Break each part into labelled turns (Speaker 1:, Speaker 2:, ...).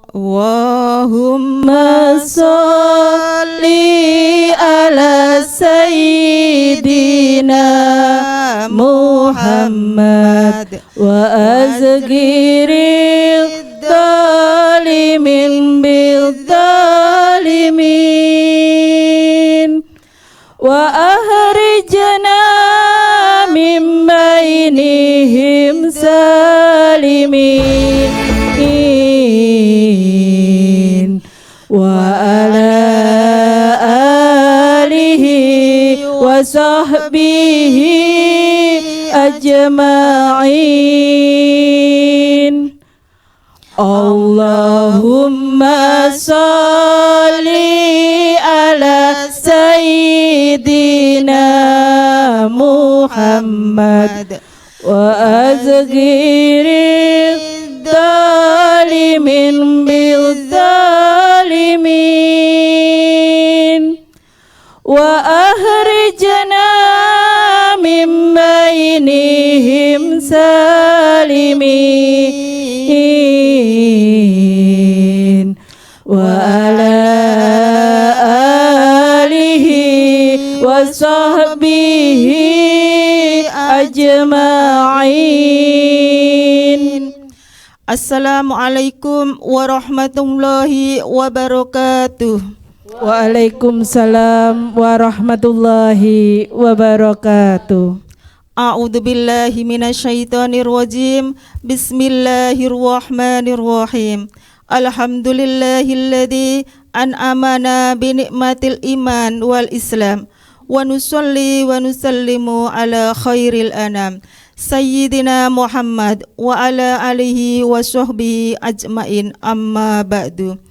Speaker 1: Allahumma sholli ala sayyidina Muhammad wa azgiril zalimin bil zalimin wa ahrijna min bainihim salimin wa ala alihi wa sahbihi ajma'in. Allahumma sholli ala sayyidina Muhammad wa azgiril zalimin bil zalimin wa ahrijna min bainihim salimin wa ala alihi wa sahbihi ajma'in. Assalamualaikum warahmatullahi wabarakatuh. Waalaikumsalam warahmatullahi wabarakatuh. A'udzu billahi minasyaitonir rajim. Bismillahirrahmanirrahim. Alhamdulillahilladzi an'amana bi ni'matil iman wal islam wa nusalli wa nusallimu ala khairil anam Sayyidina Muhammad wa ala alihi wa sahbihi ajmain, amma ba'du.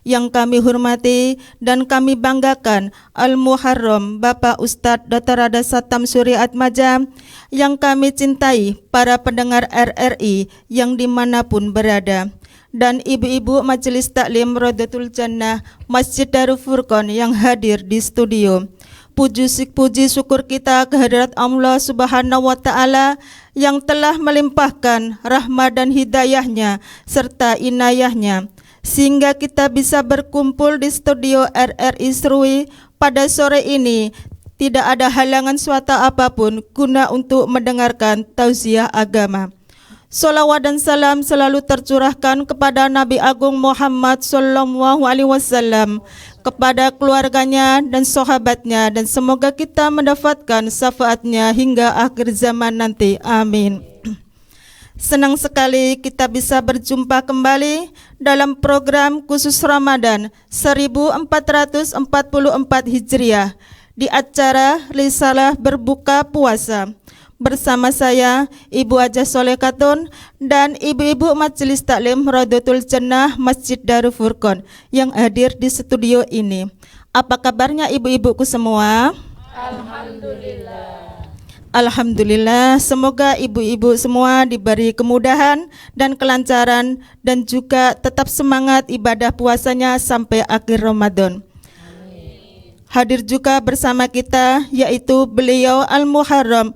Speaker 1: Yang kami hormati dan kami banggakan Al-Muharram Bapak Ustadz Dr. Rada Satam Surya Atmaja, yang kami cintai para pendengar RRI yang dimanapun berada, dan ibu-ibu Majelis Taklim Rodatul Jannah Masjid Darul Furqan yang hadir di studio. Puji syukur kita kehadirat Allah Subhanahu wa Ta'ala yang telah melimpahkan rahmat dan hidayahnya serta inayahnya, sehingga kita bisa berkumpul di studio RRI Serui pada sore ini. Tidak ada halangan suatu apapun guna untuk mendengarkan tausiah agama. Salawat dan salam selalu tercurahkan kepada Nabi Agung Muhammad Sallallahu Alaihi Wasallam, kepada keluarganya dan sahabatnya, dan semoga kita mendapatkan syafaatnya hingga akhir zaman nanti. Amin. Senang sekali kita bisa berjumpa kembali dalam program khusus Ramadan 1444 Hijriah di acara Risalah Berbuka Puasa. Bersama saya, Ibu Haja Solekatun, dan ibu-ibu Majelis Taklim Rodatul Jannah Masjid Darul Furqan yang hadir di studio ini. Apa kabarnya ibu-ibuku semua? Alhamdulillah. Alhamdulillah, semoga ibu-ibu semua diberi kemudahan dan kelancaran dan juga tetap semangat ibadah puasanya sampai akhir Ramadan. Hadir juga bersama kita yaitu beliau Al-Muharram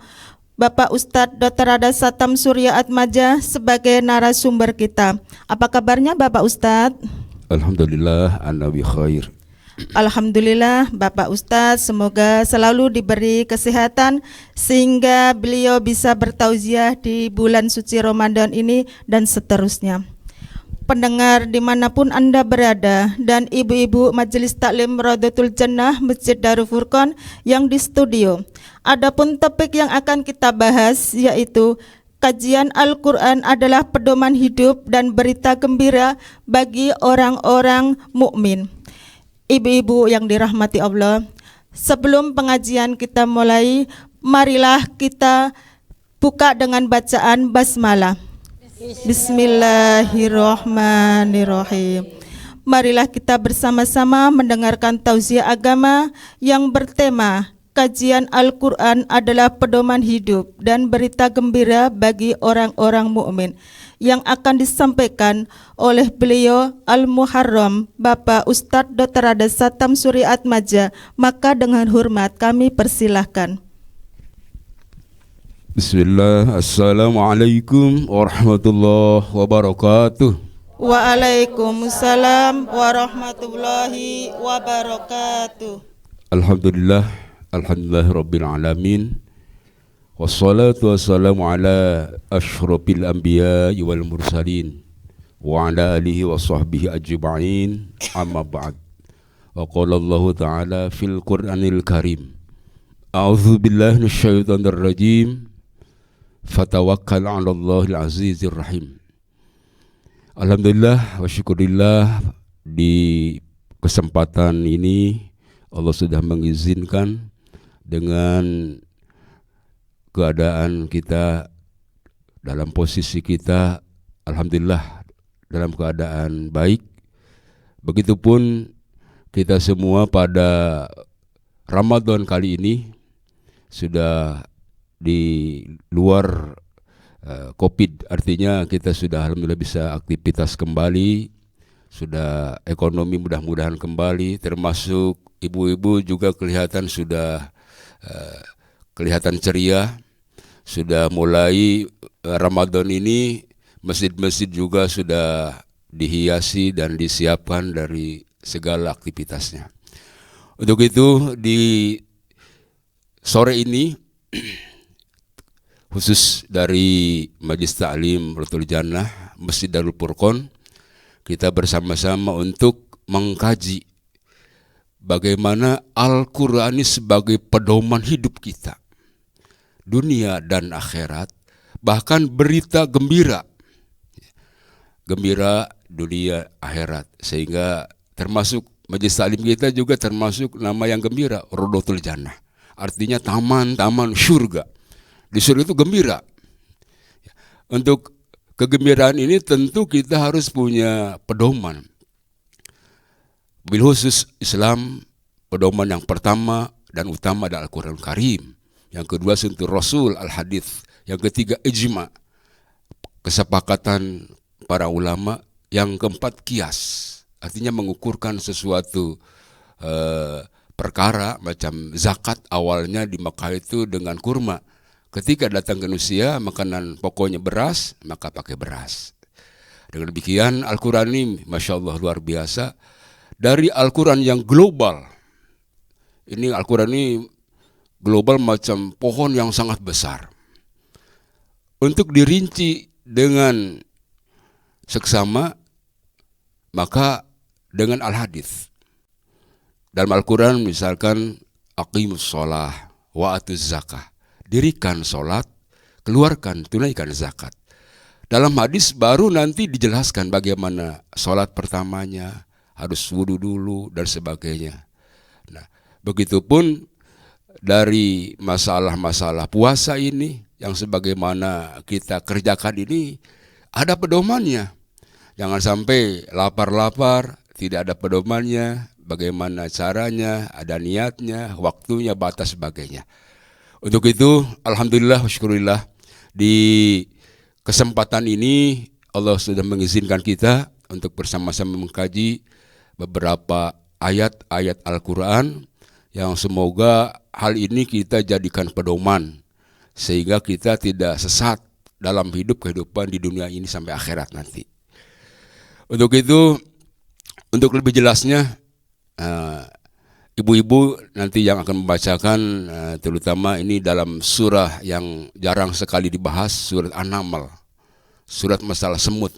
Speaker 1: Bapak Ustadz Dr. Rada Satam Surya Atmaja sebagai narasumber kita. Apa kabarnya Bapak Ustadz?
Speaker 2: Alhamdulillah, ana bi khair.
Speaker 1: Alhamdulillah Bapak Ustadz, semoga selalu diberi kesehatan sehingga beliau bisa bertauziah di bulan suci Ramadan ini dan seterusnya. Pendengar dimanapun Anda berada dan ibu-ibu Majelis Taklim Rodatul Jannah Masjid Darul Furqan yang di studio, adapun topik yang akan kita bahas yaitu kajian Al-Quran adalah pedoman hidup dan berita gembira bagi orang-orang mukmin. Ibu-ibu yang dirahmati Allah, sebelum pengajian kita mulai, marilah kita buka dengan bacaan basmalah. Bismillahirrahmanirrahim. Marilah kita bersama-sama mendengarkan tausiah agama yang bertema kajian Al-Quran adalah pedoman hidup dan berita gembira bagi orang-orang mukmin, yang akan disampaikan oleh beliau Al-Muharram Bapak Ustadz Dr. Rada Satam Surya Atmaja. Maka dengan hormat kami persilahkan.
Speaker 2: Bismillah, assalamualaikum warahmatullahi wabarakatuh.
Speaker 1: Waalaikumsalam warahmatullahi wabarakatuh.
Speaker 2: Alhamdulillah, alhamdulillahirabbil alamin. Wassalatu wassalamu ala asyrafil anbiya'i wal mursalin wa ala alihi wa sahbihi ajma'in. Amma ba'd. Wa qala Allah ta'ala fil Qur'anil Karim. A'udzu billahi minasyaitonir rajim. Fatawakkal 'alallahil azizir rahim. Alhamdulillah wa syukurillah, di kesempatan ini Allah sudah mengizinkan dengan keadaan kita, dalam posisi kita alhamdulillah dalam keadaan baik. Begitupun kita semua pada Ramadan kali ini sudah di luar COVID, artinya kita sudah alhamdulillah bisa aktivitas kembali, sudah ekonomi mudah-mudahan kembali, termasuk ibu-ibu juga kelihatan sudah kelihatan ceria, sudah mulai Ramadan ini masjid-masjid juga sudah dihiasi dan disiapkan dari segala aktivitasnya. Untuk itu di sore ini khusus dari Majelis Ta'lim Rotul Jannah Masjid Darul Furqon, kita bersama-sama untuk mengkaji bagaimana Al-Quran ini sebagai pedoman hidup kita, dunia dan akhirat, bahkan berita gembira dunia akhirat, sehingga termasuk Majelis Ta'lim kita juga termasuk nama yang gembira, Rotul Jannah, artinya taman-taman surga. Di surga itu gembira. Untuk kegembiraan ini tentu kita harus punya pedoman. Bil khusus Islam, pedoman yang pertama dan utama adalah Al-Quran Karim. Yang kedua sentuh Rasul Al-Hadith. Yang ketiga ijma, kesepakatan para ulama. Yang keempat kias, artinya mengukurkan sesuatu perkara macam zakat awalnya di Makkah itu dengan kurma. Ketika datang ke Indonesia, makanan pokoknya beras, maka pakai beras. Dengan demikian Al-Quran ini Masya Allah luar biasa. Dari Al-Quran yang global, ini Al-Quran ini global macam pohon yang sangat besar. Untuk dirinci dengan seksama, maka dengan Al-Hadith. Dalam Al-Quran misalkan aqimus sholah wa atuz zakah, dirikan sholat, keluarkan, tunaikan zakat. Dalam hadis baru nanti dijelaskan bagaimana sholat pertamanya, harus wudu dulu dan sebagainya. Nah, begitupun dari masalah-masalah puasa ini, yang sebagaimana kita kerjakan ini, ada pedomannya. Jangan sampai lapar-lapar, tidak ada pedomannya, bagaimana caranya, ada niatnya, waktunya, batas sebagainya. Untuk itu, alhamdulillah, syukurillah, di kesempatan ini Allah sudah mengizinkan kita untuk bersama-sama mengkaji beberapa ayat-ayat Al-Quran yang semoga hal ini kita jadikan pedoman sehingga kita tidak sesat dalam kehidupan di dunia ini sampai akhirat nanti. Untuk itu, untuk lebih jelasnya, ibu-ibu nanti yang akan membacakan, terutama ini dalam surah yang jarang sekali dibahas, surat An-Naml, surat masalah semut,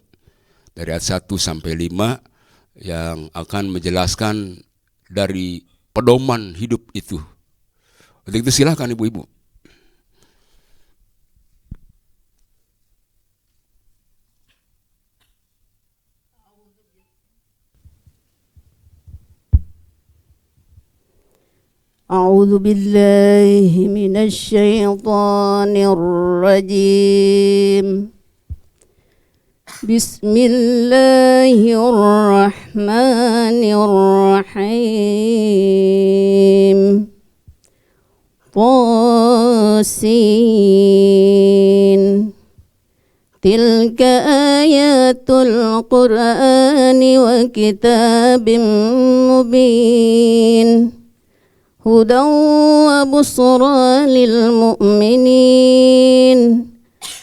Speaker 2: dari ayat 1 sampai 5, yang akan menjelaskan dari pedoman hidup itu. Untuk itu silakan ibu-ibu.
Speaker 3: أعوذ بالله من الشيطان الرجيم بسم الله الرحمن الرحيم طاسين تلك آيات القرآن وكتاب مبين هدى وبصرى للمؤمنين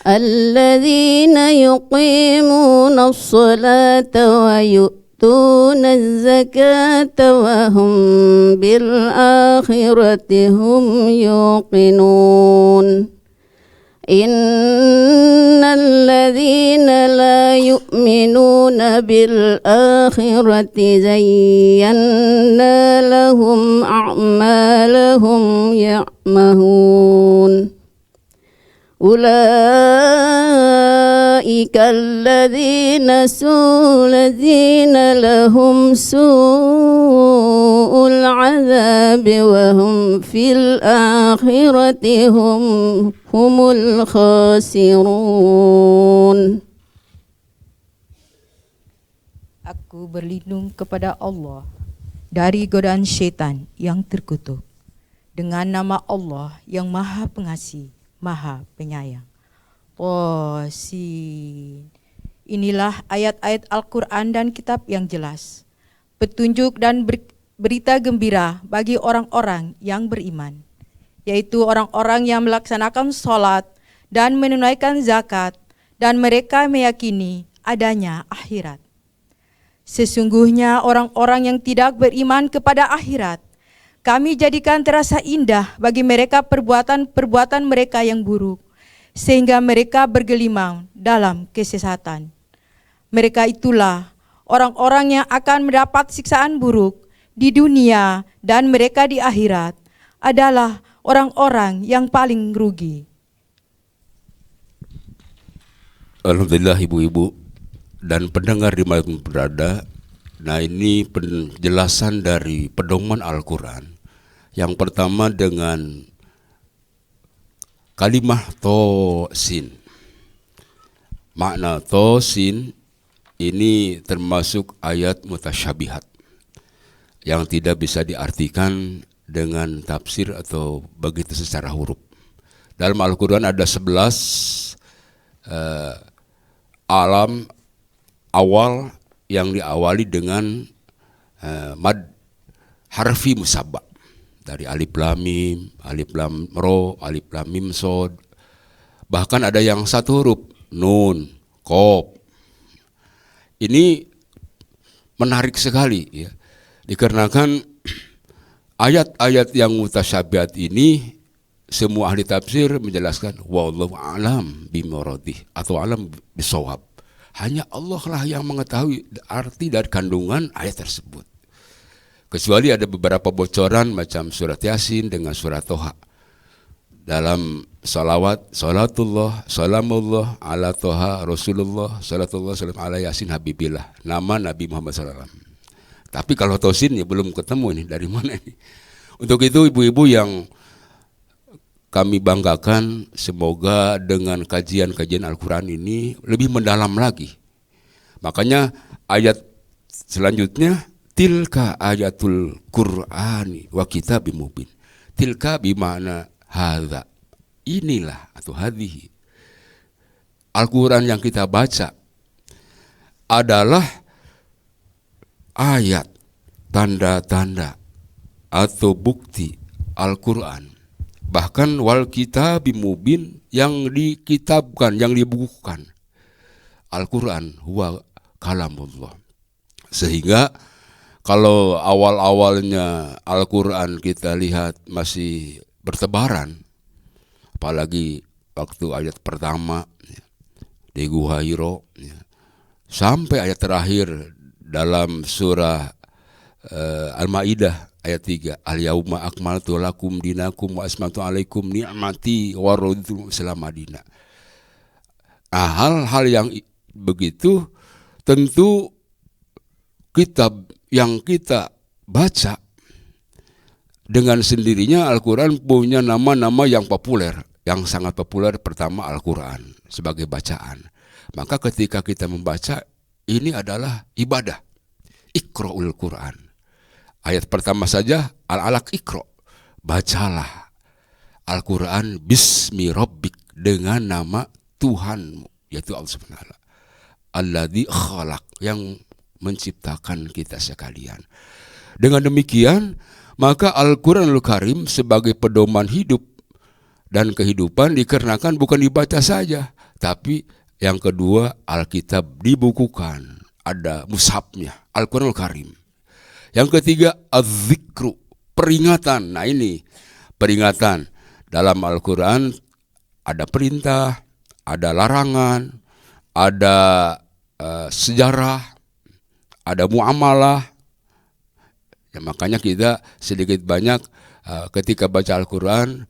Speaker 3: الذين يقيمون الصلاة ويؤتون الزكاة وهم بالآخرة هم يوقنون إن الذين لا يؤمنون بالآخرة زينا لهم أعمالهم يعمهون أولئك الذين لهم سوء العذاب وهم في الآخرة هم الخاسرون.
Speaker 4: Aku berlindung kepada Allah dari godaan syaitan yang terkutuk dengan nama Allah yang Maha Pengasih, Maha Penyayang. Qasin. Inilah ayat-ayat Al-Quran dan kitab yang jelas, petunjuk dan berita gembira bagi orang-orang yang beriman, yaitu orang-orang yang melaksanakan sholat dan menunaikan zakat, dan mereka meyakini adanya akhirat. Sesungguhnya orang-orang yang tidak beriman kepada akhirat, kami jadikan terasa indah bagi mereka perbuatan-perbuatan mereka yang buruk, sehingga mereka bergelimang dalam kesesatan. Mereka itulah orang-orang yang akan mendapat siksaan buruk di dunia, dan mereka di akhirat adalah orang-orang yang paling rugi.
Speaker 2: Alhamdulillah ibu-ibu dan pendengar di mana berada. Nah, ini penjelasan dari pedoman Al-Quran. Yang pertama dengan kalimah tosin. Makna tosin ini termasuk ayat mutasyabihat yang tidak bisa diartikan dengan tafsir atau begitu secara huruf. Dalam Al-Quran ada 11 alam awal yang diawali dengan mad harfi musabbab, dari alif lam mim, alif lam ro, alif lam mim sod. Bahkan ada yang satu huruf, nun, qaf. Ini menarik sekali ya. Dikarenakan ayat-ayat yang mutasyabihat ini semua ahli tafsir menjelaskan wallahu a'lam bimuradih atau alam bisawab. Hanya Allah lah yang mengetahui arti dari kandungan ayat tersebut. Kecuali ada beberapa bocoran macam surat Yasin dengan surat Toha. Dalam salawat, salatullah, salamullah ala Toha Rasulullah, salatullah, salam ala Yasin Habibillah, nama Nabi Muhammad SAW. Tapi kalau tosin ya belum ketemu nih dari mana ini. Untuk itu ibu-ibu yang kami banggakan, semoga dengan kajian-kajian Al-Quran ini lebih mendalam lagi. Makanya ayat selanjutnya, tilka ayatul Qur'ani wa kitabim mubin. Tilka bimana hadza. Inilah atau hadhihi. Al-Quran yang kita baca adalah ayat, tanda-tanda atau bukti Al-Quran. Bahkan wal kitabim mubin, yang dikitabkan, yang dibukukan. Al-Quran huwa kalamullah. Sehingga kalau awal-awalnya Al-Quran kita lihat masih bertebaran, apalagi waktu ayat pertama di Gua Hiro sampai ayat terakhir dalam surah Al-Maidah ayat 3, al-yauma akmaltu lakum dinakum wa asmantu alaikum ni'mati wa raditu Islam Madinah. Nah, hal-hal yang begitu tentu kitab yang kita baca dengan sendirinya. Al-Quran punya nama-nama yang populer, yang sangat populer. Pertama Al-Quran sebagai bacaan. Maka ketika kita membaca, ini adalah ibadah. Iqra'ul Quran. Ayat pertama saja, al-alaq iqra', bacalah Al-Quran bismi rabbik, dengan nama Tuhanmu, yaitu Allah Subhanahu wa ta'ala. Alladzi khalaq, yang menciptakan kita sekalian. Dengan demikian, maka Al-Quranul Karim sebagai pedoman hidup dan kehidupan dikarenakan bukan dibaca saja, Tapi yang kedua, Alkitab dibukukan, ada mushafnya, Al-Quranul Karim. Yang ketiga, az-zikru, peringatan. Nah ini peringatan. Dalam Al-Quran ada perintah, ada larangan, ada sejarah, ada muamalah. Ya, makanya kita sedikit banyak ketika baca Al-Quran,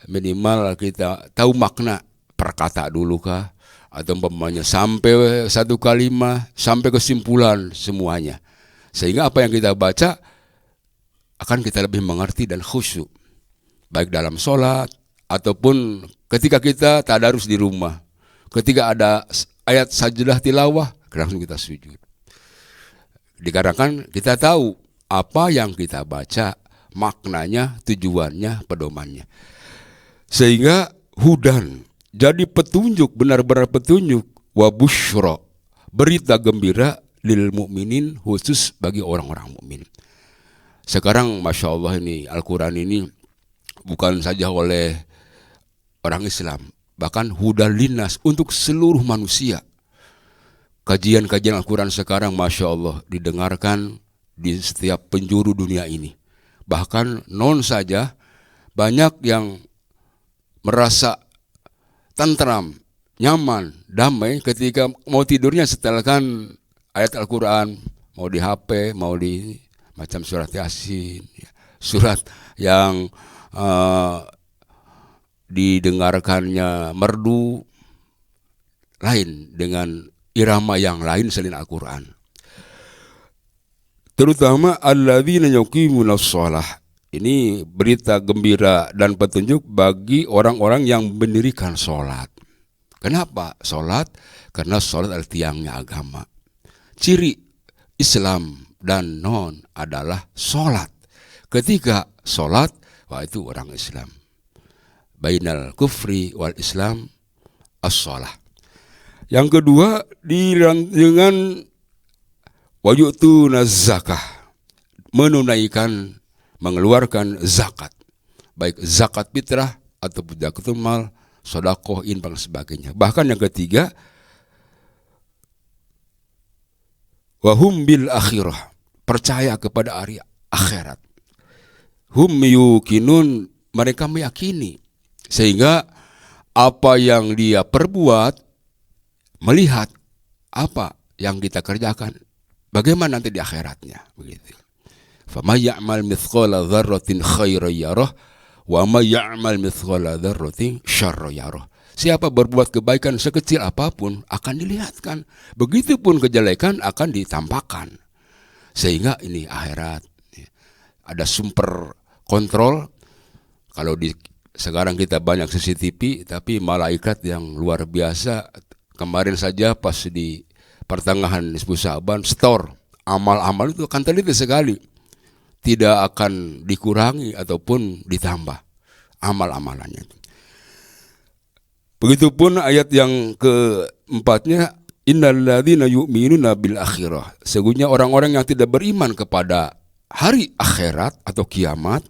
Speaker 2: minimal kita tahu makna per kata dulu kah, atau umpamanya sampai satu kalimat, sampai kesimpulan semuanya. Sehingga apa yang kita baca akan kita lebih mengerti dan khusyuk. Baik dalam sholat, ataupun ketika kita tadarus di rumah. Ketika ada ayat sajdah tilawah, langsung kita sujud. Dikarenakan kita tahu apa yang kita baca, maknanya, tujuannya, pedomannya. Sehingga hudan, jadi petunjuk, benar-benar petunjuk, wa busyra, berita gembira lil mu'minin, khusus bagi orang-orang mukmin. Sekarang Masya Allah ini Al-Quran ini bukan saja oleh orang Islam, bahkan hudan linnas, untuk seluruh manusia. Kajian-kajian Al-Quran sekarang Masya Allah didengarkan di setiap penjuru dunia ini. Bahkan non saja banyak yang merasa tentram, nyaman, damai ketika mau tidurnya setelkan ayat Al-Quran, mau di HP, mau di macam surat Yasin, surat yang didengarkannya merdu, lain dengan irama yang lain selain Al-Quran. Terutama alladzina yuqimunas shalah. Ini berita gembira dan petunjuk bagi orang-orang yang mendirikan sholat. Kenapa sholat? Karena sholat adalah tiangnya agama. Ciri Islam dan non adalah sholat. Ketika sholat, wah itu orang Islam. Bainal kufri wal Islam as-sholah. Yang kedua, dengan wayu'tuna zakah, menunaikan, mengeluarkan zakat, baik zakat fitrah ataupun zakatul mal, sedekah, infak dan sebagainya. Bahkan yang ketiga, wahum bil akhirah, percaya kepada hari akhirat. Hum yuqinun, mereka meyakini, sehingga apa yang dia perbuat, melihat apa yang kita kerjakan, bagaimana nanti di akhiratnya, begitu. Faman ya'mal mithqala dzarratin khairan yarah wa may ya'mal mithqala dzarratin syarran yarah. Siapa berbuat kebaikan sekecil apapun akan dilihatkan, begitupun kejelekan akan ditampakkan. Sehingga ini akhirat ada sumber kontrol. Kalau sekarang kita banyak CCTV, tapi malaikat yang luar biasa. Kemarin saja pas di pertengahan Nisfu Sa'ban, store amal-amal itu akan teliti sekali, tidak akan dikurangi ataupun ditambah amal-amalannya. Begitupun ayat yang keempatnya, innal ladzina yu'minuna bil akhirah, sesungguhnya orang-orang yang tidak beriman kepada hari akhirat atau kiamat.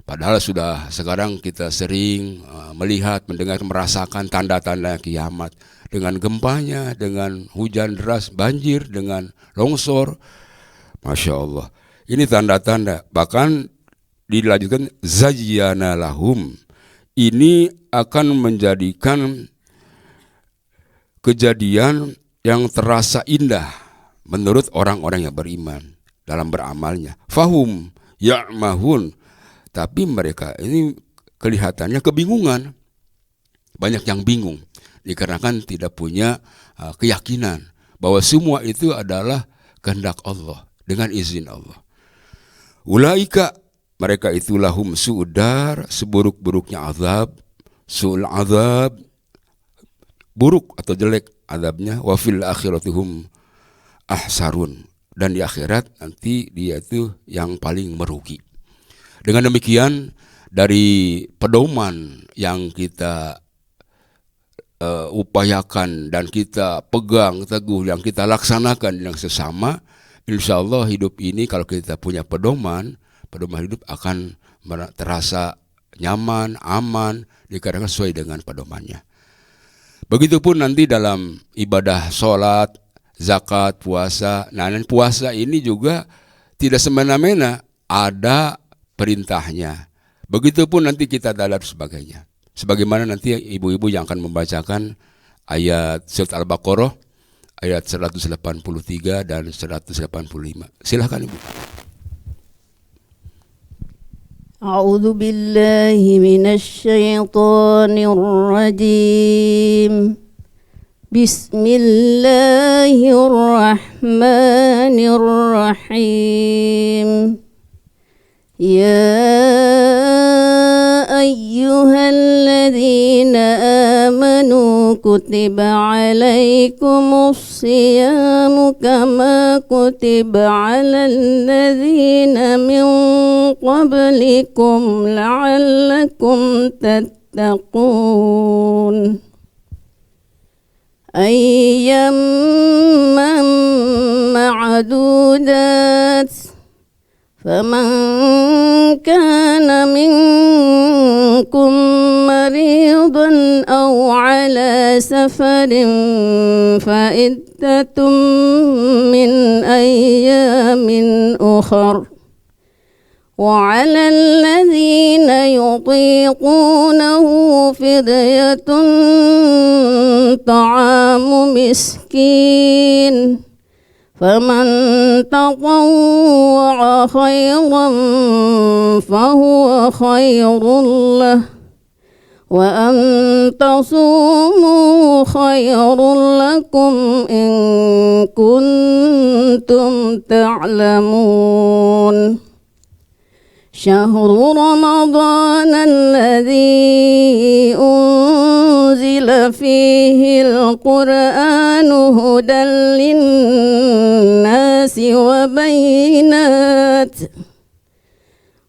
Speaker 2: Padahal sudah sekarang kita sering melihat, mendengar, merasakan tanda-tanda kiamat, dengan gempanya, dengan hujan deras, banjir, dengan longsor. Masya Allah, ini tanda-tanda. Bahkan dilanjutkan zayyana lahum, ini akan menjadikan kejadian yang terasa indah menurut orang-orang yang beriman dalam beramalnya. Fahum ya'mahun, tapi mereka ini kelihatannya kebingungan. Banyak yang bingung dikarenakan tidak punya keyakinan bahwa semua itu adalah kehendak Allah dengan izin Allah. Ulaika, mereka itu lahum su'udar, seburuk-buruknya azab, su'ul azab, buruk atau jelek azabnya, wa fil akhiratihum ahsarun, dan di akhirat nanti dia itu yang paling merugi. Dengan demikian, dari pedoman yang kita upayakan dan kita pegang teguh, yang kita laksanakan yang sesama, insya Allah hidup ini kalau kita punya pedoman hidup akan terasa nyaman, aman, dikarenakan sesuai dengan pedomannya. Begitupun nanti dalam ibadah sholat, zakat, puasa. Nah, dan puasa ini juga tidak semena-mena, ada perintahnya. Begitupun nanti kita dan sebagainya. Sebagaimana nanti ibu-ibu yang akan membacakan ayat surat Al-Baqarah, ayat 183 dan 185. Silakan Ibu.
Speaker 3: أعوذ بالله من الشيطان الرجيم بسم الله الرحمن الرحيم يا أيها الذين آمنوا كتب عليكم الصيام كما كتب على الذين من قبلكم لعلكم تتقون أياما معدودات فمن كان منكم مريضا أو على سفر فعدة من أيام أخر وعلى الذين يطيقونه فدية طعام مسكين فمن تطوع خيرا فهو خير له وأن تصوموا خير لكم إن كنتم تعلمون شهر رمضان الذي أنزل فيه القرآن هدى للناس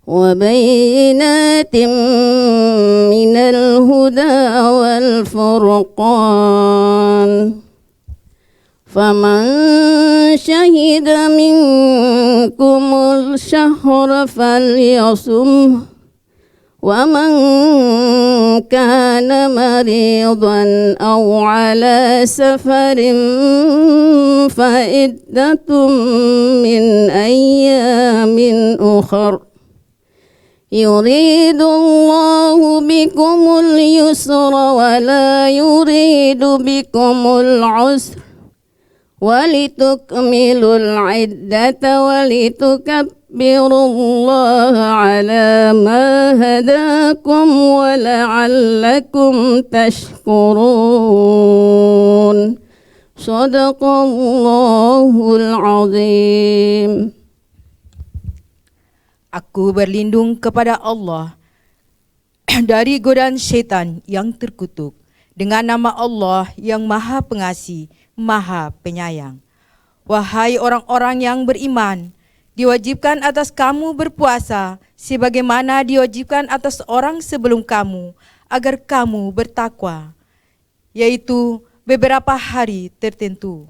Speaker 3: وبينات من الهدى والفرقان فمن شهد منكم الشهر فليصمه ومن كان مريضا أو على سفر فعدة من أيام أخر يريد الله بكم اليسر ولا يريد بكم العسر ولتكملوا العدة ولتكبروا الله على ما هداكم ولعلكم تشكرون صدق الله العظيم.
Speaker 4: Aku berlindung kepada Allah dari godaan syaitan yang terkutuk dengan nama Allah yang Maha Pengasih, Maha Penyayang. Wahai orang-orang yang beriman, diwajibkan atas kamu berpuasa sebagaimana diwajibkan atas orang sebelum kamu agar kamu bertakwa, yaitu beberapa hari tertentu.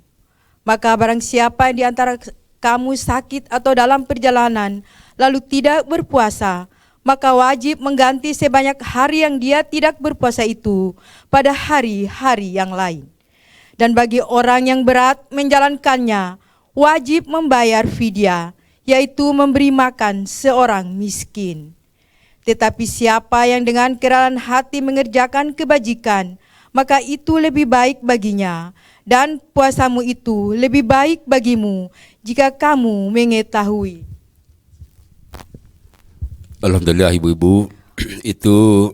Speaker 4: Maka barang siapa di antara kamu sakit atau dalam perjalanan lalu tidak berpuasa, maka wajib mengganti sebanyak hari yang dia tidak berpuasa itu pada hari-hari yang lain. Dan bagi orang yang berat menjalankannya, wajib membayar fidyah, yaitu memberi makan seorang miskin. Tetapi siapa yang dengan keralan hati mengerjakan kebajikan, maka itu lebih baik baginya, dan puasamu itu lebih baik bagimu jika kamu mengetahui.
Speaker 2: Alhamdulillah ibu-ibu, itu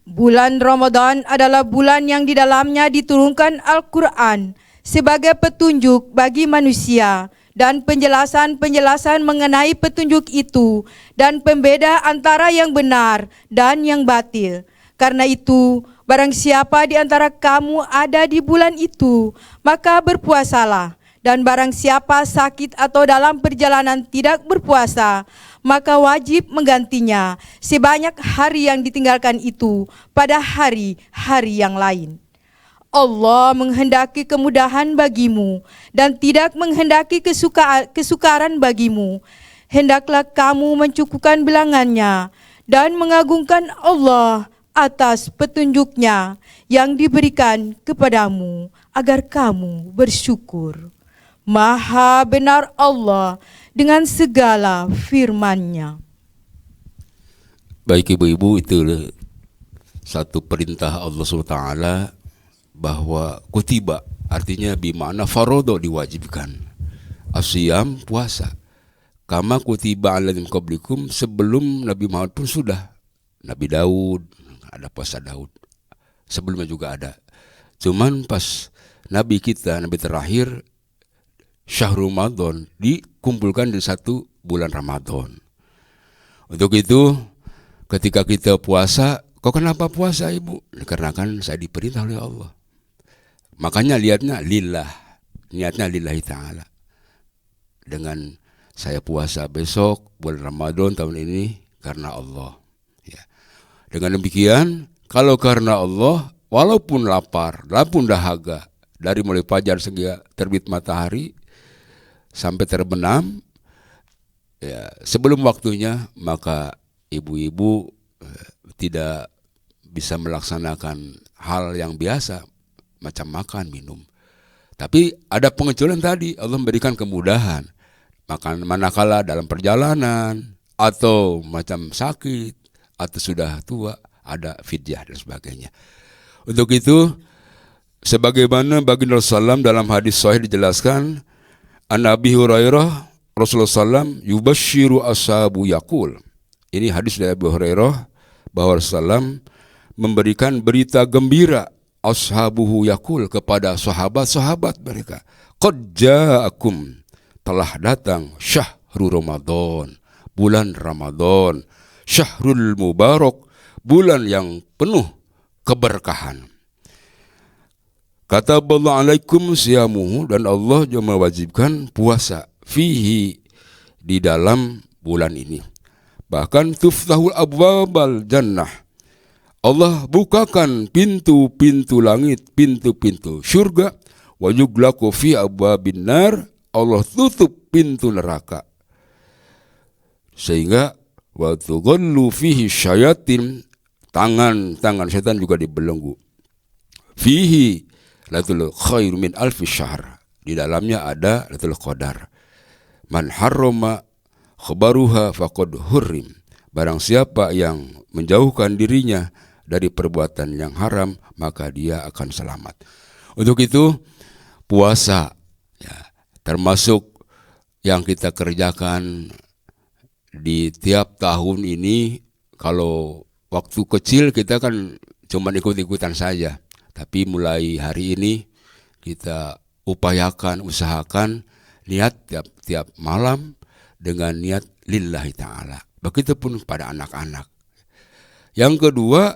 Speaker 4: bulan Ramadan adalah bulan yang di dalamnya diturunkan Al-Quran sebagai petunjuk bagi manusia dan penjelasan-penjelasan mengenai petunjuk itu dan pembeda antara yang benar dan yang batil. Karena itu, barang siapa di antara kamu ada di bulan itu, maka berpuasalah. Dan barang siapa sakit atau dalam perjalanan tidak berpuasa, maka wajib menggantinya sebanyak hari yang ditinggalkan itu pada hari-hari yang lain. Allah menghendaki kemudahan bagimu dan tidak menghendaki kesukaran bagimu. Hendaklah kamu mencukupkan bilangannya dan mengagungkan Allah atas petunjuknya yang diberikan kepadamu agar kamu bersyukur. Maha benar Allah dengan segala firman-Nya.
Speaker 2: Baik ibu-ibu, itu satu perintah Allah SWT bahwa kutiba, artinya bimana farodo, diwajibkan. Asyam, puasa. Kama kutiba alaihim qablikum, sebelum Nabi Muhammad pun sudah. Nabi Daud, ada puasa Daud. Sebelumnya juga ada. Cuman pas Nabi kita, Nabi terakhir, Syahrul Ramadan, dikumpulkan di satu bulan Ramadan. Untuk itu, ketika kita puasa, kok kenapa puasa ibu? Karena kan saya diperintah oleh Allah. Makanya lihatnya lillah, niatnya lillahi ta'ala. Dengan saya puasa besok, bulan Ramadan tahun ini, karena Allah. Ya. Dengan demikian, kalau karena Allah, walaupun lapar, walaupun dahaga, dari mulai fajar sehingga terbit matahari, sampai terbenam, ya, sebelum waktunya, maka ibu-ibu tidak bisa melaksanakan hal yang biasa, macam makan, minum. Tapi ada pengecualian tadi, Allah memberikan kemudahan. Makan manakala dalam perjalanan, atau macam sakit, atau sudah tua, ada fidyah dan sebagainya. Untuk itu, sebagaimana baginda Rasulullah SAW dalam hadis sahih dijelaskan, An Abi Hurairah Rasulullah SAW yubashiru ashabu yaqul. Ini hadis dari Abu Hurairah bahwa Rasulullah SAW memberikan berita gembira ashabuhu yaqul kepada sahabat-sahabat mereka. Qad ja'akum, telah datang syahrul Ramadan, bulan Ramadan, syahrul mubarak, bulan yang penuh keberkahan. Kata Allah alaikum siyamuhu, dan Allah juga mewajibkan puasa fihi, di dalam bulan ini. Bahkan tuftahul abwabal jannah, Allah bukakan pintu-pintu langit, pintu-pintu surga. Wa yughlaqu fi abwabin nar, Allah tutup pintu neraka. Sehingga wa tughallu fihi syayatin, tangan-tangan setan juga dibelenggu. Fihi Lailatul khairu min alfi syahr, di dalamnya ada Lailatul Qadar. Man harrama khabaruha faqad hurrim, barang siapa yang menjauhkan dirinya dari perbuatan yang haram, maka dia akan selamat. Untuk itu puasa, ya, termasuk yang kita kerjakan di tiap tahun ini. Kalau waktu kecil kita kan cuma ikut-ikutan saja. Tapi mulai hari ini kita usahakan niat tiap malam dengan niat lillahi ta'ala. Begitupun pada anak-anak. Yang kedua,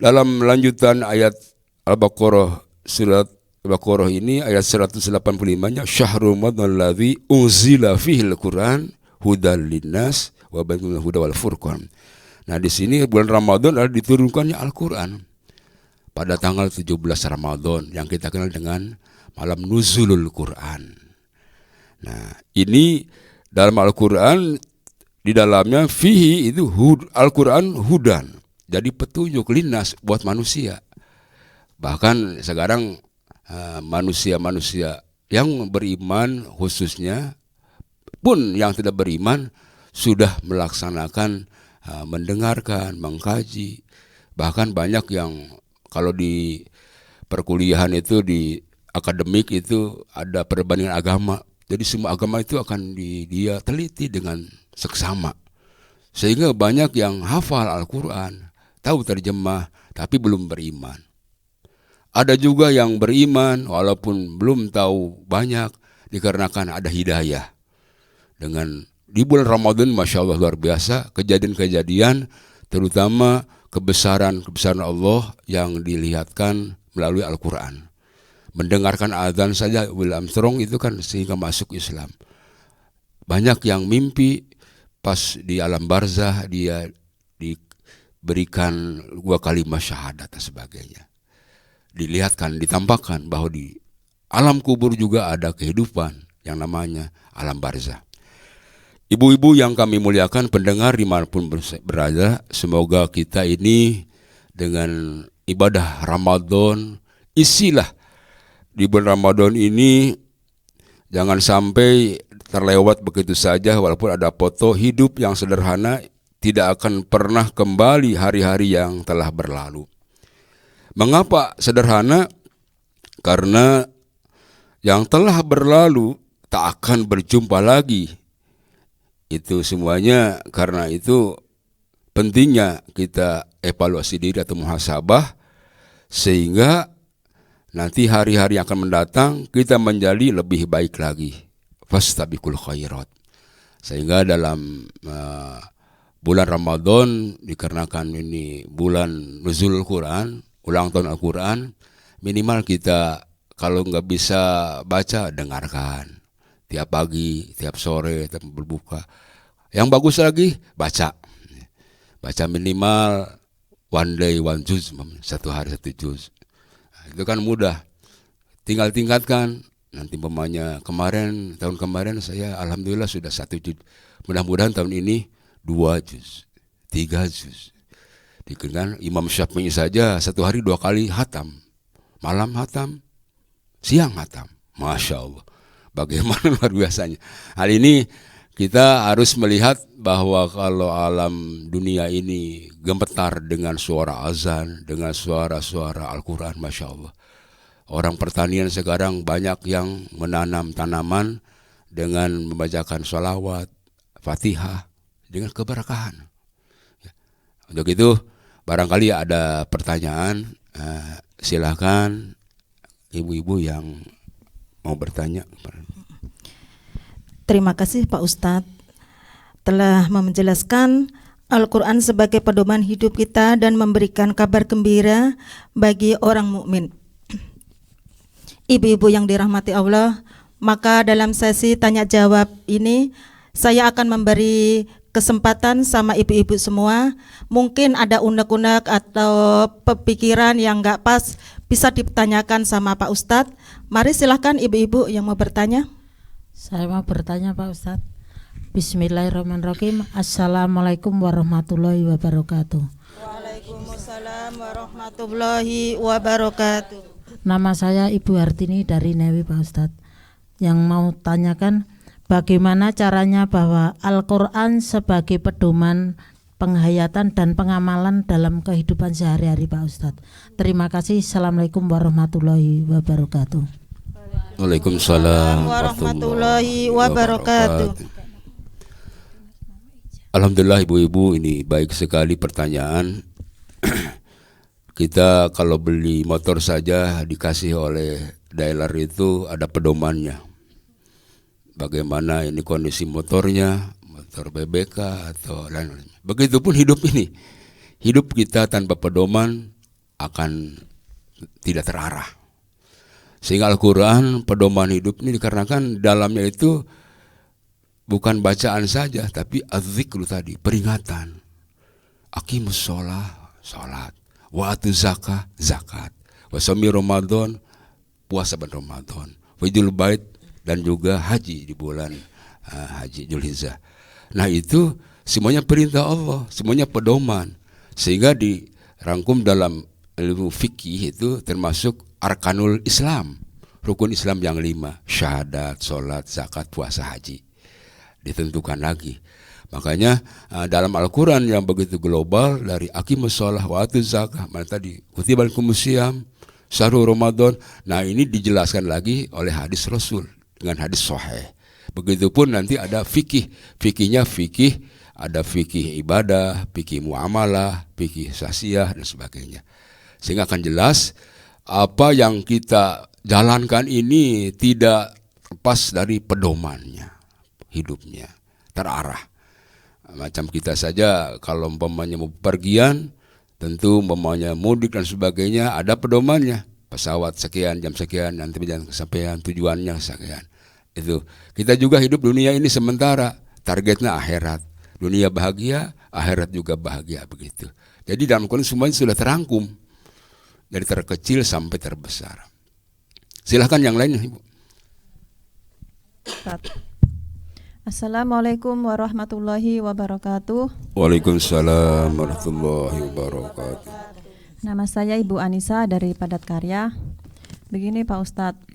Speaker 2: dalam lanjutan ayat Al-Baqarah, surat Al-Baqarah ini ayat 185-nya, Syahrul Ramadan alladzi unzila fihil Qur'an hudal linnas wa bayyinul huda wal furqan. Nah, di sini bulan Ramadan adalah diturunkannya Al-Qur'an pada tanggal 17 Ramadan yang kita kenal dengan malam nuzulul Quran. Nah, ini dalam Al-Quran, di dalamnya fihi itu Al-Quran hudan, jadi petunjuk linnas buat manusia. Bahkan sekarang manusia-manusia yang beriman khususnya pun yang tidak beriman sudah melaksanakan, mendengarkan, mengkaji. Bahkan banyak yang kalau di perkuliahan itu, di akademik itu ada perbandingan agama. Jadi semua agama itu akan dia teliti dengan seksama. Sehingga banyak yang hafal Al-Quran, tahu terjemah, tapi belum beriman. Ada juga yang beriman walaupun belum tahu banyak, dikarenakan ada hidayah. Dengan di bulan Ramadan, Masya Allah luar biasa, kejadian-kejadian terutama kebesaran Allah yang dilihatkan melalui Al-Quran. Mendengarkan azan saja Will Armstrong itu kan sehingga masuk Islam. Banyak yang mimpi pas di alam barzah dia diberikan 2 kalimat syahadat dan sebagainya. Dilihatkan, ditampakkan bahwa di alam kubur juga ada kehidupan yang namanya alam barzah. Ibu-ibu yang kami muliakan, pendengar dimanapun berada, semoga kita ini dengan ibadah Ramadan. Isilah di bulan Ramadan ini, jangan sampai terlewat begitu saja. Walaupun ada foto, hidup yang sederhana tidak akan pernah kembali hari-hari yang telah berlalu. Mengapa sederhana? Karena yang telah berlalu tak akan berjumpa lagi. Itu semuanya, karena itu pentingnya kita evaluasi diri atau muhasabah, sehingga nanti hari-hari yang akan mendatang kita menjadi lebih baik lagi. Fastabiqul khairat. Sehingga dalam bulan Ramadan, dikarenakan ini bulan nuzul Quran, ulang tahun Al-Quran, minimal kita kalau nggak bisa baca, dengarkan. Tiap pagi, tiap sore, tiap berbuka. Yang bagus lagi, baca. Baca minimal one day one juz, satu hari satu juz. Itu kan mudah, tinggal tingkatkan. Nanti umpamanya tahun kemarin saya alhamdulillah sudah 1 juz. Mudah-mudahan tahun ini 2 juz, 3 juz. Dikatakan Imam Syafi'i saja 1 hari 2 kali hatam, malam hatam, siang hatam. Masya Allah, bagaimana luar biasanya. Hal ini kita harus melihat bahwa kalau alam dunia ini gemetar dengan suara azan, dengan suara-suara Al-Quran, Masya Allah. Orang pertanian sekarang banyak yang menanam tanaman dengan membacakan sholawat, fatihah, dengan keberkahan. Untuk itu, barangkali ada pertanyaan, silakan ibu-ibu yang mau bertanya.
Speaker 1: Terima kasih Pak Ustadz telah menjelaskan Al-Quran sebagai pedoman hidup kita dan memberikan kabar gembira bagi orang mukmin. Ibu-ibu yang dirahmati Allah, maka dalam sesi tanya jawab ini saya akan memberi kesempatan sama ibu-ibu semua. Mungkin ada unek-unek atau pemikiran yang nggak pas bisa ditanyakan sama Pak Ustadz. Mari silahkan ibu-ibu yang mau bertanya.
Speaker 5: Saya mau bertanya Pak Ustadz. Bismillahirrahmanirrahim. Assalamualaikum warahmatullahi wabarakatuh.
Speaker 1: Waalaikumsalam warahmatullahi wabarakatuh.
Speaker 5: Nama saya Ibu Hartini dari Newi Pak Ustadz. Yang mau tanyakan bagaimana caranya bahwa Al-Quran sebagai pedoman penghayatan dan pengamalan dalam kehidupan sehari-hari Pak Ustadz. Terima kasih. Assalamualaikum warahmatullahi wabarakatuh.
Speaker 2: Waalaikumsalam
Speaker 1: warahmatullahi wabarakatuh.
Speaker 2: Alhamdulillah ibu-ibu, ini baik sekali pertanyaan. Kita kalau beli motor saja dikasih oleh dealer itu ada pedomannya. Bagaimana ini kondisi motornya, motor BBK atau lain-lain. Begitupun hidup ini. Hidup kita tanpa pedoman akan tidak terarah. Sehingga Al-Quran pedoman hidup ini dikarenakan dalamnya itu bukan bacaan saja, tapi az-zikru tadi, peringatan. Aqimus sholah, sholat. Wa atu zakah, zakat. Wa sami Ramadan, puasa bulan Ramadan. Wajul bait, dan juga haji di bulan haji Dzulhijjah. Nah itu semuanya perintah Allah, semuanya pedoman. Sehingga dirangkum dalam ilmu fikih itu termasuk arkanul Islam, rukun Islam yang 5, syahadat, sholat, zakat, puasa, haji. Ditentukan lagi. Makanya dalam Al-Quran yang begitu global, dari aqimus sholah wa atuz zakah, mana tadi kutiba alaikumus syiyam, syahrul Ramadan. Nah ini dijelaskan lagi oleh hadis Rasul dengan hadis sahih. Begitupun nanti ada fikih, fikihnya fikih, ada fikih ibadah, fikih muamalah, fikih sasiah dan sebagainya. Sehingga akan jelas apa yang kita jalankan ini tidak lepas dari pedomannya, hidupnya terarah. Macam kita saja kalau umpamanya mau pergian, tentu umpamanya mudik dan sebagainya ada pedomannya. Pesawat sekian, jam sekian, nanti berjalan kesampaian, tujuannya sekian. Itu kita juga hidup dunia ini sementara, targetnya akhirat. Dunia bahagia, akhirat juga bahagia, begitu. Jadi dalam Quran semuanya sudah terangkum dari terkecil sampai terbesar. Silahkan yang lainnya, Ibu.
Speaker 6: Assalamualaikum warahmatullahi wabarakatuh.
Speaker 2: Waalaikumsalam warahmatullahi wabarakatuh.
Speaker 6: Nama saya Ibu Anissa dari Padat Karya. Begini Pak Ustadz,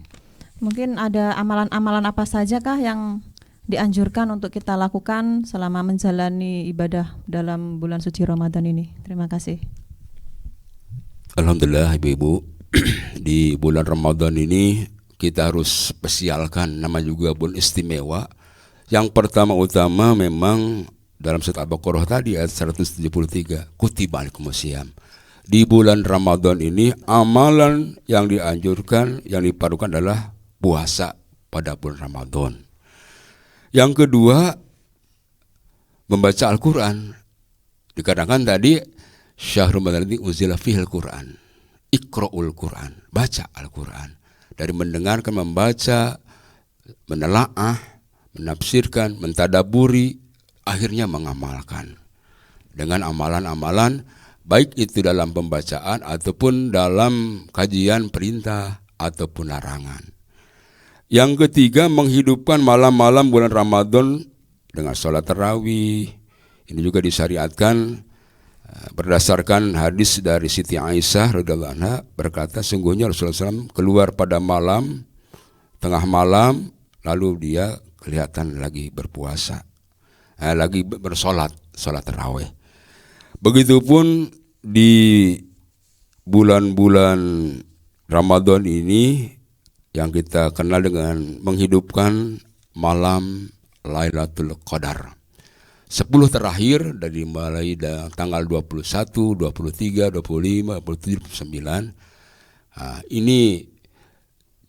Speaker 6: mungkin ada amalan-amalan apa saja kah yang dianjurkan untuk kita lakukan selama menjalani ibadah dalam bulan suci Ramadan ini? Terima kasih.
Speaker 2: Alhamdulillah ibu-ibu, di bulan Ramadan ini kita harus spesialkan, nama juga bulan istimewa. Yang pertama utama memang dalam surat Al-Baqarah tadi ayat 173, kutiba alaikumusiyam. Di bulan Ramadan ini amalan yang dianjurkan, yang dipadukan adalah puasa pada bulan Ramadan. Yang kedua, membaca Al-Quran. Dikatakan tadi syahrul Ramadan ini unzila fihil Quran, iqra'ul Quran, baca Al-Quran. Dari mendengarkan, membaca, menelaah, menafsirkan, mentadaburi, akhirnya mengamalkan dengan amalan-amalan, baik itu dalam pembacaan ataupun dalam kajian perintah ataupun larangan. Yang ketiga, menghidupkan malam-malam bulan Ramadan dengan sholat tarawih. Ini juga disyariatkan berdasarkan hadis dari Siti Aisyah radhiyallahu anha, berkata sungguhnya Rasulullah SAW keluar pada malam, tengah malam, lalu dia kelihatan lagi berpuasa, lagi bersolat, sholat tarawih. Begitupun di bulan-bulan Ramadan ini yang kita kenal dengan menghidupkan malam Lailatul Qadar. 10 terakhir dari mulai tanggal 21, 23, 25, 27, 29. Ini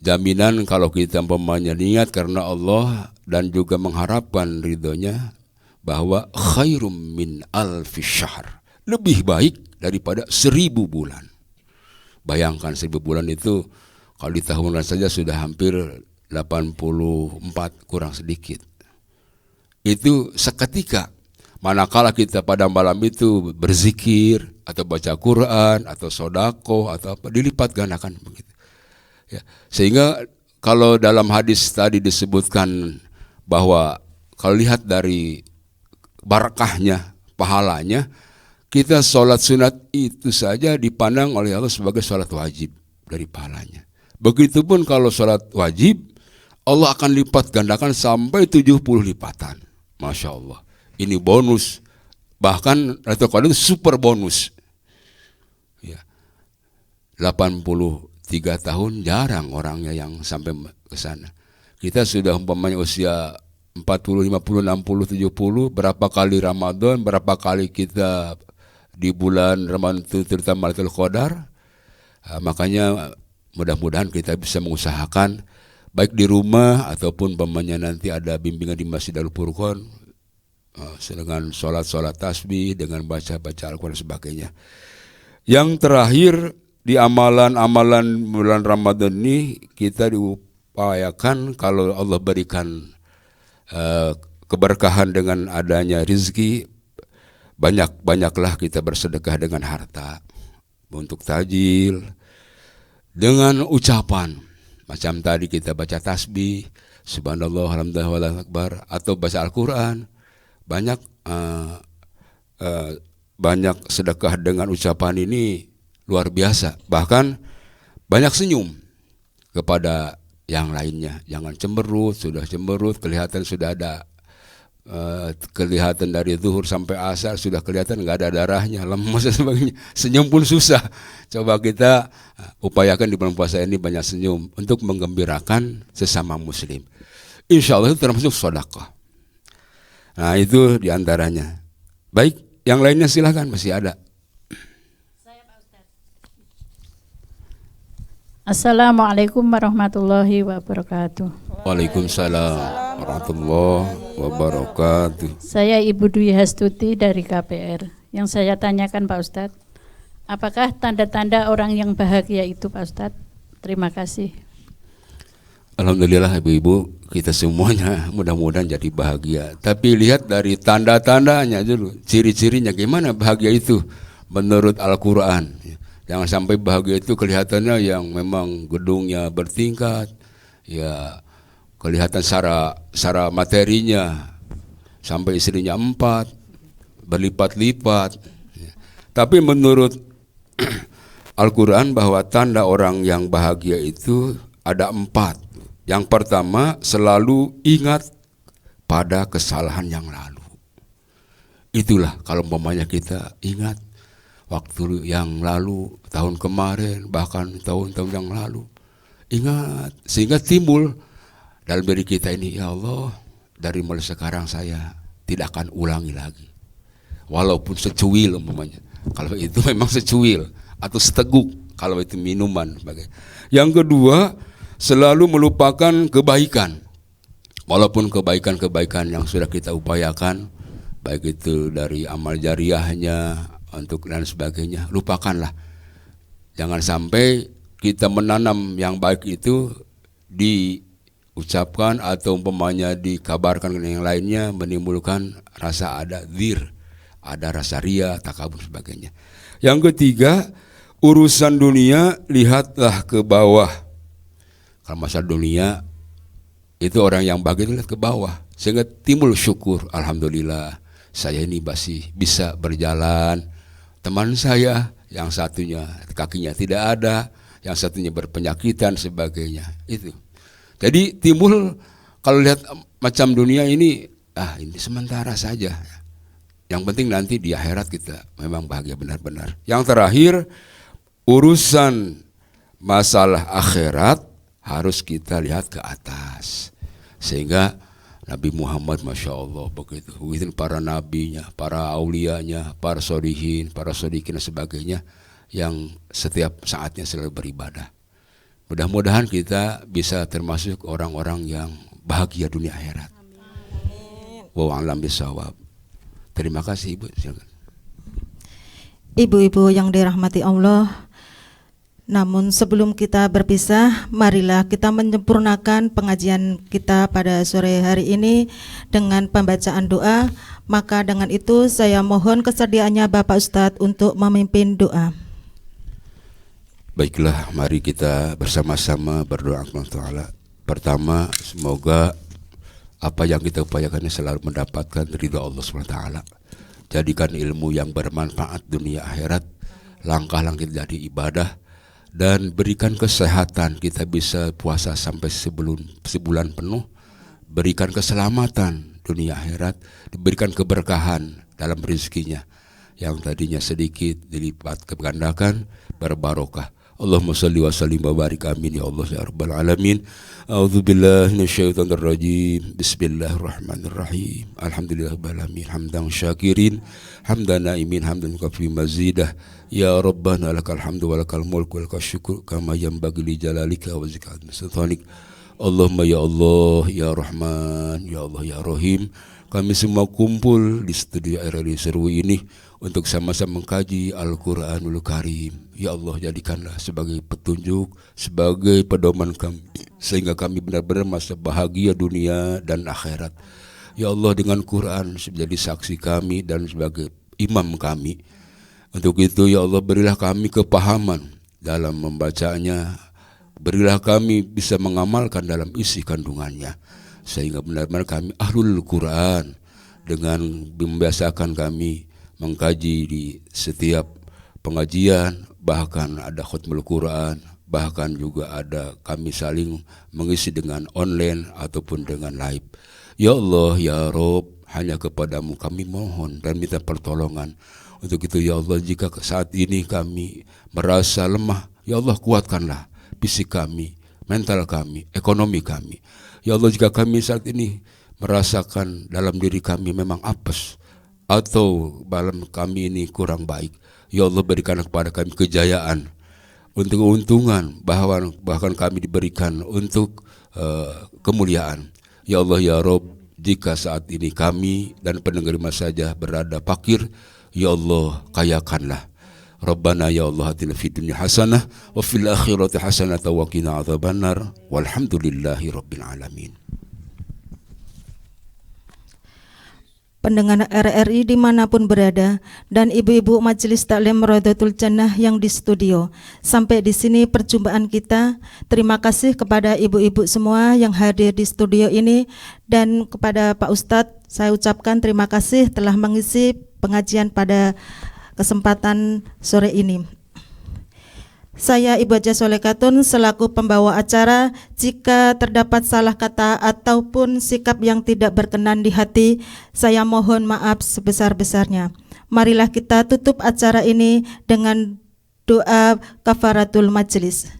Speaker 2: jaminan kalau kita umpamanya niat karena Allah dan juga mengharapkan ridhonya, bahwa khairum min alfi syahr, lebih baik daripada 1000 bulan. Bayangkan 1000 bulan itu kalau di tahunan saja sudah hampir 84 kurang sedikit. Itu seketika, manakala kita pada malam itu berzikir atau baca Quran atau sodako atau apa, dilipat gandakan begitu. Ya, sehingga kalau dalam hadis tadi disebutkan bahwa kalau lihat dari barakahnya, pahalanya, kita sholat sunat itu saja dipandang oleh Allah sebagai sholat wajib dari pahalanya. Begitupun kalau sholat wajib, Allah akan lipat gandakan sampai 70 lipatan. Masya Allah. Ini bonus. Bahkan Lailatul Qadar itu super bonus. Ya. 83 tahun jarang orangnya yang sampai ke sana. Kita sudah umpamanya usia 40, 50, 60, 70, berapa kali Ramadan, berapa kali kita di bulan Ramadan itu terutama Lailatul Qadar. Makanya mudah-mudahan kita bisa mengusahakan baik di rumah ataupun umpamanya nanti ada bimbingan di Masjid Darul Furqan, dengan sholat tasbih, dengan baca Al-Quran dan sebagainya. Yang terakhir di amalan-amalan bulan Ramadan ini kita diupayakan kalau Allah berikan keberkahan dengan adanya rizki, banyaklah kita bersedekah dengan harta untuk tajil, dengan ucapan macam tadi kita baca tasbih, subhanallah, alhamdulillah, wallahu akbar, atau baca Al-Quran. Banyak sedekah dengan ucapan ini luar biasa. Bahkan banyak senyum kepada yang lainnya. Jangan cemberut, sudah cemberut, kelihatan sudah ada kelihatan dari zuhur sampai asar sudah kelihatan nggak ada darahnya, lemas dan sebagainya. Senyum pun susah. Coba kita upayakan di bulan puasa ini banyak senyum untuk menggembirakan sesama muslim. Insya Allah itu termasuk sedekah. Nah itu diantaranya. Baik, yang lainnya silahkan, masih ada.
Speaker 7: Assalamualaikum warahmatullahi wabarakatuh.
Speaker 2: Waalaikumsalam warahmatullahi wabarakatuh.
Speaker 7: Saya Ibu Dwi Hastuti dari KPR. Yang saya tanyakan Pak Ustadz, apakah tanda-tanda orang yang bahagia itu Pak Ustadz? Terima kasih.
Speaker 2: Alhamdulillah ibu-ibu, kita semuanya mudah-mudahan jadi bahagia. Tapi lihat dari tanda-tandanya dulu, ciri-cirinya gimana bahagia itu menurut Al-Quran. Jangan sampai bahagia itu kelihatannya yang memang gedungnya bertingkat, ya kelihatan secara materinya sampai istrinya 4, berlipat-lipat. Tapi menurut Al-Quran bahwa tanda orang yang bahagia itu ada 4. Yang pertama, selalu ingat pada kesalahan yang lalu. Itulah kalau umpamanya kita ingat waktu yang lalu, tahun kemarin, bahkan tahun-tahun yang lalu. Ingat, sehingga timbul dalam diri kita ini, ya Allah, dari mulai sekarang saya tidak akan ulangi lagi. Walaupun secuil umpamanya. Kalau itu memang secuil atau seteguk, kalau itu minuman. Yang kedua, selalu melupakan kebaikan. Walaupun kebaikan-kebaikan yang sudah kita upayakan, baik itu dari amal jariahnya, untuk dan sebagainya, lupakanlah. Jangan sampai kita menanam yang baik itu diucapkan atau umpamanya dikabarkan dengan yang lainnya, menimbulkan rasa ada dzir, ada rasa ria, takabur sebagainya. Yang ketiga, urusan dunia lihatlah ke bawah. Kalau masalah dunia itu orang yang bahagia lihat ke bawah, sehingga timbul syukur. Alhamdulillah, saya ini masih bisa berjalan. Teman saya yang satunya kakinya tidak ada, yang satunya berpenyakitan sebagainya. Itu. Jadi timbul kalau lihat macam dunia ini, ini sementara saja. Yang penting nanti di akhirat kita memang bahagia benar-benar. Yang terakhir, urusan masalah akhirat harus kita lihat ke atas. Sehingga Nabi Muhammad Masya Allah begitu para nabinya, para aulianya, para sholihin, para shodikin dan sebagainya, yang setiap saatnya selalu beribadah. Mudah-mudahan kita bisa termasuk orang-orang yang bahagia dunia akhirat. Wa a'lam bishawab. Terima kasih Ibu. Silakan.
Speaker 1: Ibu-ibu yang dirahmati Allah, namun sebelum kita berpisah, marilah kita menyempurnakan pengajian kita pada sore hari ini dengan pembacaan doa. Maka dengan itu saya mohon kesediaannya Bapak Ustadz untuk memimpin doa.
Speaker 2: Baiklah, mari kita bersama-sama berdoa kepada Allah Ta'ala. Pertama, semoga apa yang kita upayakan selalu mendapatkan ridha Allah SWT. Jadikan ilmu yang bermanfaat dunia akhirat, langkah-langkah jadi ibadah, dan berikan kesehatan, kita bisa puasa sampai sebulan penuh. Berikan keselamatan dunia akhirat, diberikan keberkahan dalam rezekinya, yang tadinya sedikit dilipat kegandakan, berbarokah. Allahumma salli wa sallim wa barik, amin ya Allah ya rabbal alamin. A'udzubillahi minasyaitonir rajim. Bismillahirrahmanirrahim. Alhamdulillahirabbil alamin, hamdan syakirin, hamdan naimin, hamdan kafi mazidah. Ya Rabbana lakal hamdu wa lakal mulku wa lakal syukur kama yanbaghi li jalalika wa zikadna sultanik. Allahumma ya Allah ya Rahman, ya Allah ya Rahim. Kami semua kumpul di studio RRI Seru ini untuk sama-sama mengkaji Al-Quranul Karim. Ya Allah, jadikanlah sebagai petunjuk, sebagai pedoman kami, sehingga kami benar-benar masa bahagia dunia dan akhirat. Ya Allah, dengan Quran menjadi saksi kami dan sebagai imam kami. Untuk itu ya Allah, berilah kami kepahaman dalam membacanya, berilah kami bisa mengamalkan dalam isi kandungannya, sehingga benar-benar kami ahlul Quran, dengan membiasakan kami mengkaji di setiap pengajian, bahkan ada khutbah Quran, bahkan juga ada kami saling mengisi dengan online ataupun dengan live. Ya Allah ya Rob, hanya kepadamu kami mohon dan minta pertolongan. Untuk itu ya Allah, jika saat ini kami merasa lemah, ya Allah kuatkanlah fisik kami, mental kami, ekonomi kami. Ya Allah, jika kami saat ini merasakan dalam diri kami memang apes atau dalam kami ini kurang baik, ya Allah berikan kepada kami kejayaan, untuk keuntungan, bahkan kami diberikan untuk kemuliaan. Ya Allah ya Rob, jika saat ini kami dan pendengar saja berada fakir, ya Allah kayakanlah. Rabbana ya Allah atina fid dunya hasanah wa fil akhirati hasanah wa qina adzabannar walhamdulillahi rabbil alamin.
Speaker 1: Pendengar RRI dimanapun berada, dan ibu-ibu Majelis Taklim Rodatul Jannah yang di studio. Sampai di sini perjumpaan kita. Terima kasih kepada ibu-ibu semua yang hadir di studio ini, dan kepada Pak Ustadz saya ucapkan terima kasih telah mengisi pengajian pada kesempatan sore ini. Saya Ibu Haja Solekatun selaku pembawa acara, jika terdapat salah kata ataupun sikap yang tidak berkenan di hati, saya mohon maaf sebesar-besarnya. Marilah kita tutup acara ini dengan doa kafaratul majlis.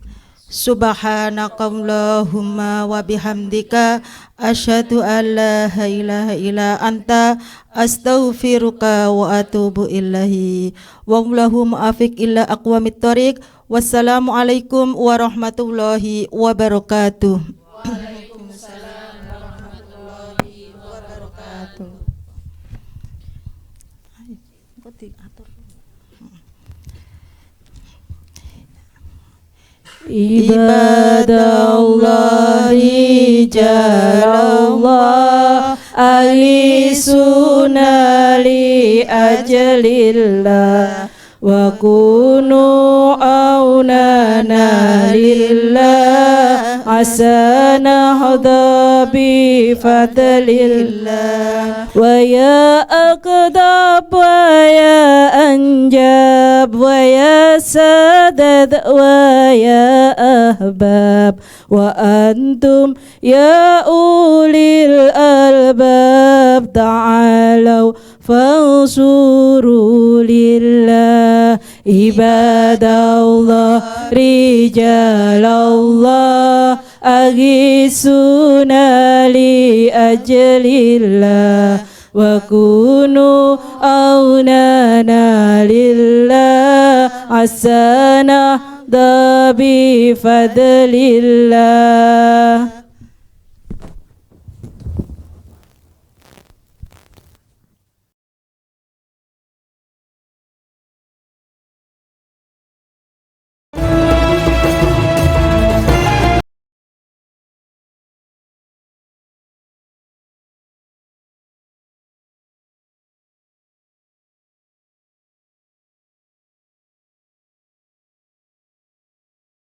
Speaker 1: Subhanakallahumma wa bihamdika asyhadu an la ilaha illa anta astaghfiruka wa atubu ilaihi. Wallahu muwaffiq ila aqwamit thoriq. Wassalamualaikum warahmatullahi wabarakatuh. Waalaikumsalam warahmatullahi wabarakatuh. Ibadallahi jalallah alisuna li ajalillah wa kunu aunana lillah asana hada bi fadlillah wa ya aqdab wa ya anjab wa ya sadad wa ya ahbab wa antum ya ulil albab ta'alau fansuru lillah ibadallah rijalallah agisuna li ajalillah wa kunu aunana lillah asana da bi fadlillah.